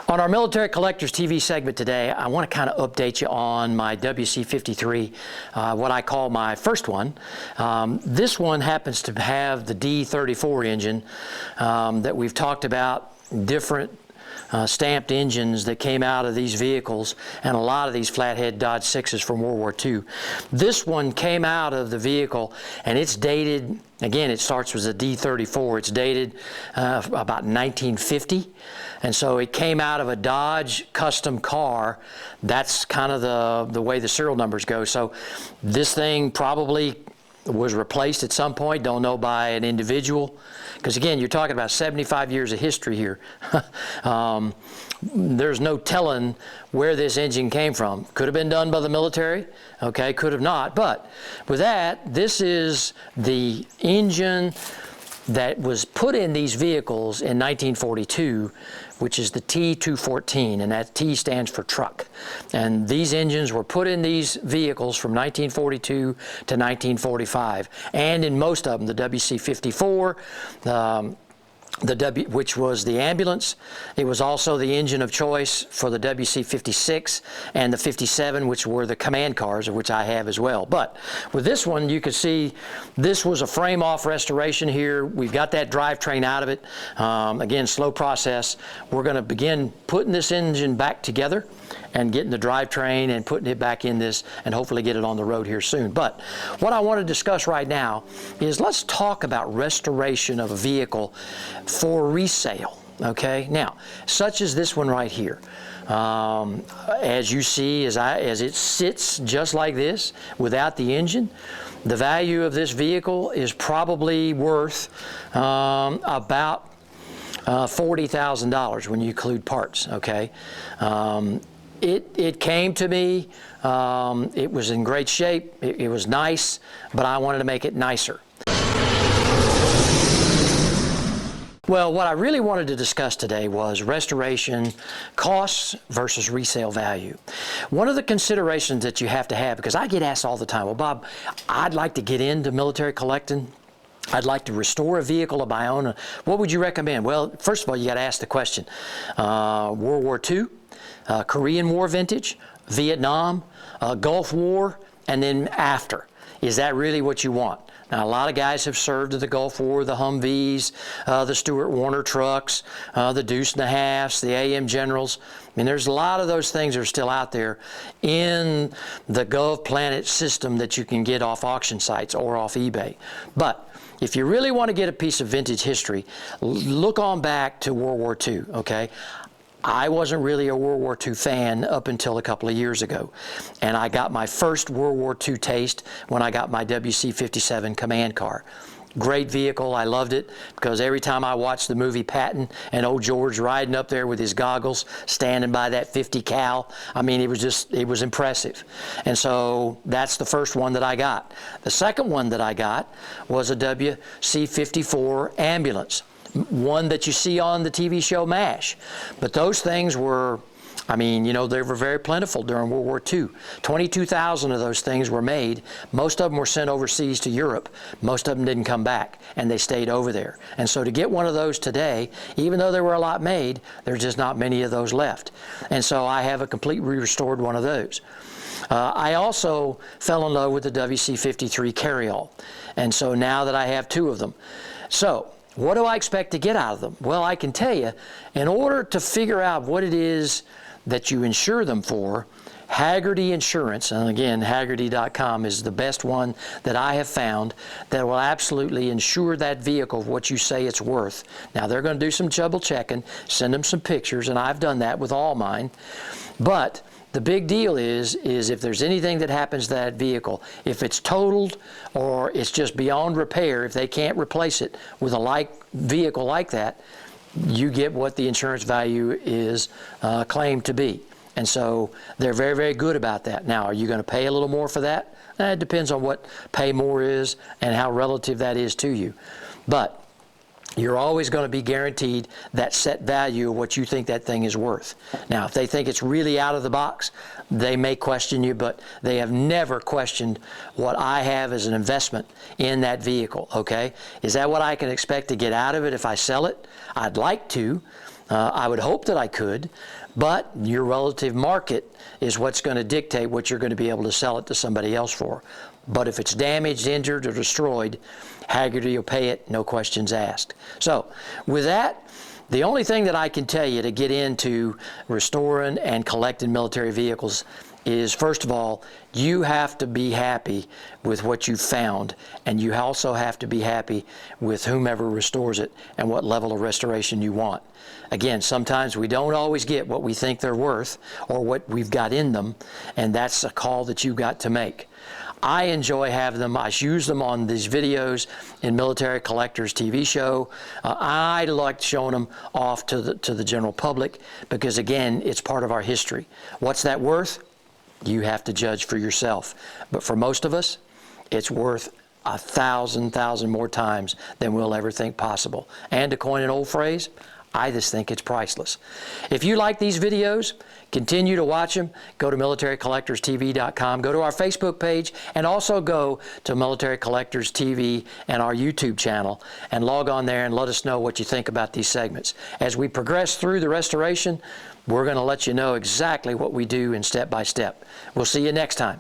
On our Military Collectors TV segment today, I want to kind of update you on my WC-53, what I call my first one. This one happens to have the D34 engine that we've talked about, different stamped engines that came out of these vehicles and a lot of these flathead Dodge 6s from World War II. This one came out of the vehicle and it's dated, again, it starts with a D34. It's dated about 1950. And so it came out of a Dodge custom car. That's kind of the way the serial numbers go. So this thing probably was replaced at some point, don't know by an individual. Because again, you're talking about 75 years of history here. There's no telling where this engine came from. Could have been done by the military, okay, could have not. But with that, this is the engine that was put in these vehicles in 1942, which is the T214, and that T stands for truck. And these engines were put in these vehicles from 1942 to 1945, and in most of them, the WC-54, which was the ambulance. It was also the engine of choice for the WC-56 and the 57, which were the command cars, of which I have as well. But with this one, you can see this was a frame-off restoration here. We've got that drivetrain out of it. Again, slow process. We're going to begin putting this engine back together and getting the drivetrain and putting it back in this and hopefully get it on the road here soon. But what I want to discuss right now is let's talk about restoration of a vehicle for resale, okay? Now, such as this one right here. As you see, as it sits just like this without the engine, the value of this vehicle is probably worth about $40,000 when you include parts, okay? It came to me, it was in great shape, it was nice, but I wanted to make it nicer. Well, what I really wanted to discuss today was restoration costs versus resale value. One of the considerations that you have to have, because I get asked all the time, well, Bob, I'd like to get into military collecting. I'd like to restore a vehicle of my own. What would you recommend? Well, first of all, you got to ask the question. World War II, Korean War vintage, Vietnam, Gulf War, and then after. Is that really what you want? Now, a lot of guys have served in the Gulf War, the Humvees, the Stuart Warner trucks, the Deuce and a Halfs, the AM Generals. I mean, there's a lot of those things that are still out there in the GovPlanet system that you can get off auction sites or off eBay. But if you really want to get a piece of vintage history, look on back to World War II, okay? I wasn't really a World War II fan up until a couple of years ago. And I got my first World War II taste when I got my WC-57 command car. Great vehicle, I loved it, because every time I watched the movie Patton and old George riding up there with his goggles, standing by that 50 cal, I mean, it was impressive. And so that's the first one that I got. The second one that I got was a WC-54 ambulance. One that you see on the TV show MASH. But those things were, I mean, you know, they were very plentiful during World War II. 22,000 of those things were made. Most of them were sent overseas to Europe. Most of them didn't come back, and they stayed over there. And so to get one of those today, even though there were a lot made, there's just not many of those left. And so I have a completely restored one of those. I also fell in love with the WC-53 carryall. And so now that I have two of them. So, what do I expect to get out of them? Well, I can tell you, in order to figure out what it is that you insure them for, Hagerty Insurance, and again, Hagerty.com is the best one that I have found that will absolutely insure that vehicle for what you say it's worth. Now, they're going to do some double checking, send them some pictures, and I've done that with all mine. But the big deal is if there's anything that happens to that vehicle, if it's totaled or it's just beyond repair, if they can't replace it with a vehicle like that, you get what the insurance value is claimed to be. And so they're very, very good about that. Now, are you going to pay a little more for that? It depends on what pay more is and how relative that is to you. But you're always going to be guaranteed that set value of what you think that thing is worth. Now, if they think it's really out of the box, they may question you, but they have never questioned what I have as an investment in that vehicle, okay? Is that what I can expect to get out of it if I sell it? I'd like to. I would hope that I could, but your relative market is what's going to dictate what you're going to be able to sell it to somebody else for. But if it's damaged, injured, or destroyed, Hagerty will pay it, no questions asked. So with that, the only thing that I can tell you to get into restoring and collecting military vehicles is, first of all, you have to be happy with what you found, and you also have to be happy with whomever restores it and what level of restoration you want. Again, sometimes we don't always get what we think they're worth or what we've got in them, and that's a call that you've got to make. I enjoy having them. I use them on these videos in Military Collectors TV show. I like showing them off to the general public because, again, it's part of our history. What's that worth? You have to judge for yourself. But for most of us, it's worth 1,000 more times than we'll ever think possible. And to coin an old phrase, I just think it's priceless. If you like these videos, continue to watch them. Go to militarycollectorstv.com. Go to our Facebook page, and also go to Military Collectors TV and our YouTube channel, and log on there and let us know what you think about these segments. As we progress through the restoration, we're going to let you know exactly what we do in step by step. We'll see you next time.